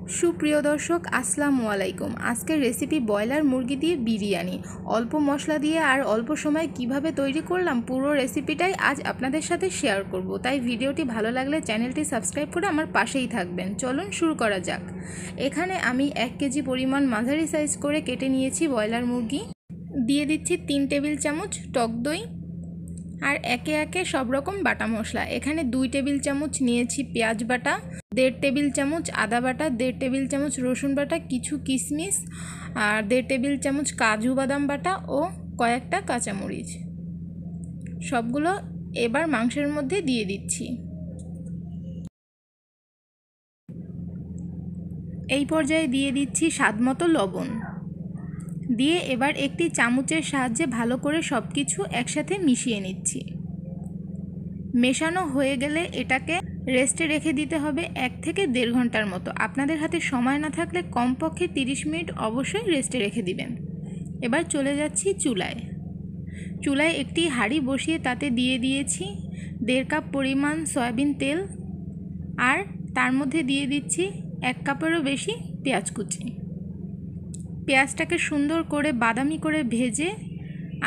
সুপ্রিয় দর্শক আসসালামু আলাইকুম। আজকের রেসিপি ব্রয়লার মুরগি দিয়ে বিরিয়ানি। অল্প মশলা দিয়ে আর অল্প সময় কিভাবে তৈরি করলাম পুরো রেসিপিটাই আজ আপনাদের সাথে শেয়ার করব। তাই ভিডিওটি ভালো লাগলে চ্যানেলটি সাবস্ক্রাইব করে আমার পাশেই থাকবেন। চলুন শুরু করা যাক। এখানে আমি 1 কেজি পরিমাণ মাঝারি সাইজ করে কেটে নিয়েছি ব্রয়লার মুরগি। দিয়ে দিচ্ছি 3 টেবিল চামচ টক দই আর একে একে সব রকম বাটা মশলা। এখানে 2 টেবিল চামচ নিয়েছি পেঁয়াজ বাটা, 1.5 টেবিল চামচ আদা বাটা, 1.5 টেবিল চামচ রসুন বাটা, কিছু কিশমিশ আর 1.5 টেবিল চামচ কাজু বাদাম বাটা ও কয়েকটা কাঁচামরিচ। সবগুলো এবার মাংসের মধ্যে দিয়ে দিচ্ছি। এই পর্যায়ে দিয়ে দিচ্ছি স্বাদমতো লবণ। দিয়ে এবার একটি চামচের সাহায্যে ভালো করে সব কিছু একসাথে মিশিয়ে নিচ্ছি। মেশানো হয়ে গেলে এটাকে রেস্টে রেখে দিতে হবে 1 থেকে 1.5 ঘন্টার মতো। আপনাদের হাতে সময় না থাকলে কমপক্ষে 30 মিনিট অবশ্যই রেস্টে রেখে দিবেন। এবার চলে যাচ্ছি চুলায়। চুলায় একটি হাঁড়ি বসিয়ে তাতে দিয়ে দিয়েছি 1.5 কাপ পরিমাণ সয়াবিন তেল আর তার মধ্যে দিয়ে দিচ্ছি 1 কাপেরও বেশি পেঁয়াজ কুচি। পেঁয়াজটাকে সুন্দর করে বাদামি করে ভেজে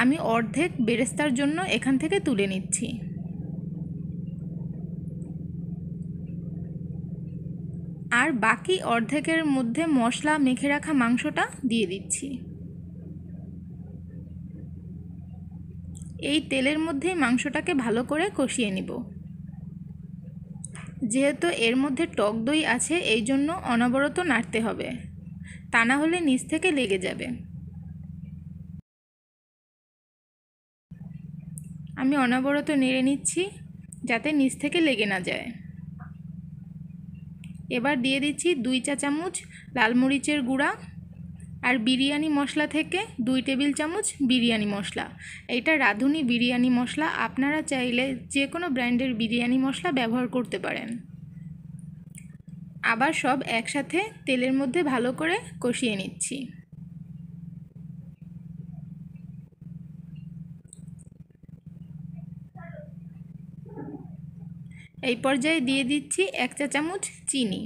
আমি অর্ধেক বেরেস্তার জন্য এখান থেকে তুলে নিচ্ছি। আর বাকি অর্ধেকের মধ্যে মশলা মেখে রাখা মাংসটা দিয়ে দিচ্ছি। এই তেলের মধ্যেই মাংসটাকে ভালো করে কষিয়ে নিব। যেহেতু এর মধ্যে টক দই আছে এই জন্য অনবরত নাড়তে হবে, তা না হলে নিচ থেকে লেগে যাবে। আমি অনবরত নেড়ে নিচ্ছি যাতে নিচ থেকে লেগে না যায়। এবার দিয়ে দিচ্ছি 2 চা চামচ লাল মরিচের গুঁড়া আর বিরিয়ানি মশলা থেকে 2 টেবিল চামচ বিরিয়ানি মশলা। এটা রাঁধুনি বিরিয়ানি মশলা, আপনারা চাইলে যে কোনো ব্র্যান্ডের বিরিয়ানি মশলা ব্যবহার করতে পারেন। আবার সব একসাথে তেলের মধ্যে ভালো করে কষিয়ে নিচ্ছি। এই পর্যায়ে দিয়ে দিচ্ছি 1 চা চামচ চিনি।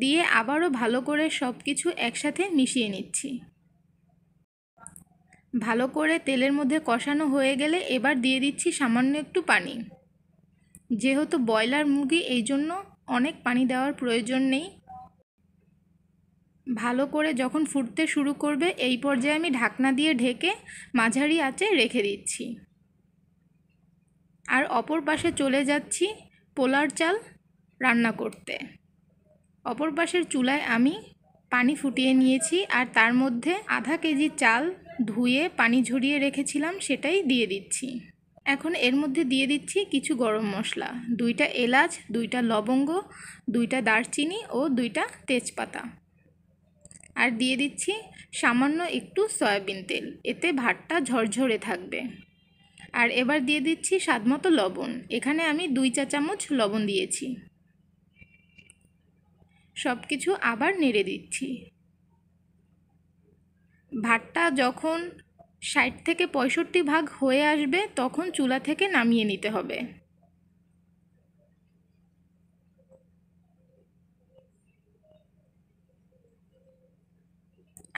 দিয়ে আবারও ভালো করে সব কিছু একসাথে মিশিয়ে নিচ্ছি। ভালো করে তেলের মধ্যে কষানো হয়ে গেলে এবার দিয়ে দিচ্ছি সামান্য একটু পানি। যেহেতু ব্রয়লার মুরগি এই জন্য অনেক পানি দেওয়ার প্রয়োজন নেই। ভালো করে যখন ফুটতে শুরু করবে এই পর্যায়ে আমি ঢাকনা দিয়ে ঢেকে মাঝারি আঁচে রেখে দিচ্ছি। আর অপর পাশে চলে যাচ্ছি পোলার চাল রান্না করতে। অপর পাশের চুলায় আমি পানি ফুটিয়ে নিয়েছি আর তার মধ্যে আধা কেজি চাল ধুয়ে পানি ঝরিয়ে রেখেছিলাম সেটাই দিয়ে দিচ্ছি। এখন এর মধ্যে দিয়ে দিচ্ছি কিছু গরম মশলা, 2টা এলাচ, 2টা লবঙ্গ, 2টা দারচিনি ও 2টা তেজপাতা। আর দিয়ে দিচ্ছি সামান্য একটু সয়াবিন তেল, এতে ভাতটা ঝরঝরে থাকবে। আর এবার দিয়ে দিচ্ছি স্বাদমতো লবণ। এখানে আমি 2 চা চামচ লবণ দিয়েছি। সব কিছু আবার নেড়ে দিচ্ছি। ভাতটা যখন 60 থেকে 65 ভাগ হয়ে আসবে তখন চুলা থেকে নামিয়ে নিতে হবে।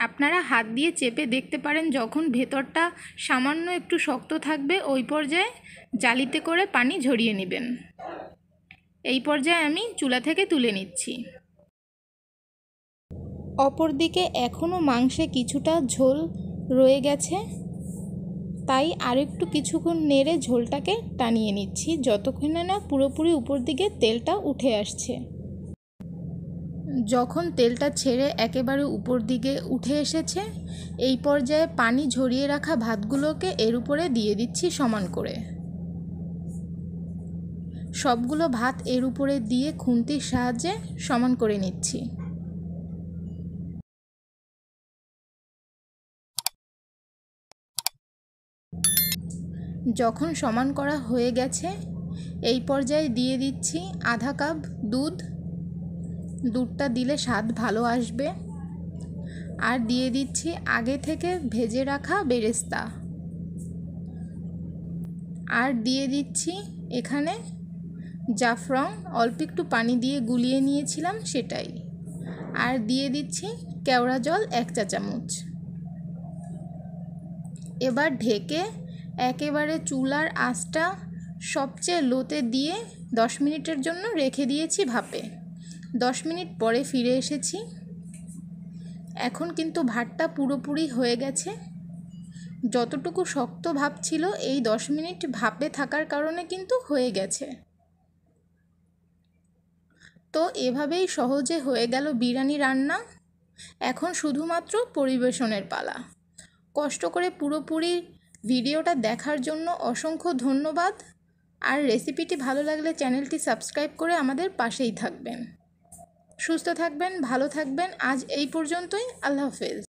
আপনারা হাত দিয়ে চেপে দেখতে পারেন, যখন ভেতরটা সামান্য একটু শক্ত থাকবে ওই পর্যায়ে জালিতে করে পানি ঝরিয়ে নেবেন। এই পর্যায়ে আমি চুলা থেকে তুলে নিচ্ছি। অপরদিকে এখনও মাংসে কিছুটা ঝোল রয়ে গেছে, তাই আরেকটু কিছুক্ষণ নেড়ে ঝোলটাকে টানিয়ে নিচ্ছি যতক্ষণে না পুরোপুরি উপর দিকে তেলটা উঠে আসছে। যখন তেলটা ছেড়ে একেবারে উপর দিকে উঠে এসেছে এই পর্যায়ে পানি ঝরিয়ে রাখা ভাতগুলোকে এর উপরে দিয়ে দিচ্ছি সমান করে। সবগুলো ভাত এর উপরে দিয়ে খুন্তির সাহায্যে সমান করে নিচ্ছি। যখন সমান করা হয়ে গেছে এই পর্যায়ে দিয়ে দিচ্ছি আধা কাপ দুধ। দুধটা দিলে স্বাদ ভালো আসবে। আর দিয়ে দিচ্ছি আগে থেকে ভেজে রাখা বেরেস্তা। আর দিয়ে দিচ্ছি এখানে জাফরান, অল্প একটু পানি দিয়ে গুলিয়ে নিয়েছিলাম সেটাই। আর দিয়ে দিচ্ছি কেওড়া জল 1 চা চামচ। এবার ঢেকে একেবারে চুলার আঁচটা সবচেয়ে লোতে দিয়ে 10 মিনিটের জন্য রেখে দিয়েছি ভাপে। 10 মিনিট পরে ফিরে এসেছি। এখন কিন্তু ভাতটা পুরোপুরি হয়ে গেছে। যতটুকু শক্ত ভাব ছিল এই 10 মিনিট ভাপে থাকার কারণে কিন্তু হয়ে গেছে। তো এভাবেই সহজে হয়ে গেল বিরিয়ানি রান্না। এখন শুধুমাত্র পরিবেশনের পালা। কষ্ট করে পুরোপুরি ভিডিওটা দেখার জন্য অসংখ্য ধন্যবাদ। আর রেসিপিটি ভালো লাগলে চ্যানেলটি সাবস্ক্রাইব করে আমাদের পাশেই থাকবেন। সুস্থ থাকবেন, ভালো থাকবেন। আজ এই পর্যন্তই। আল্লাহ হাফেজ।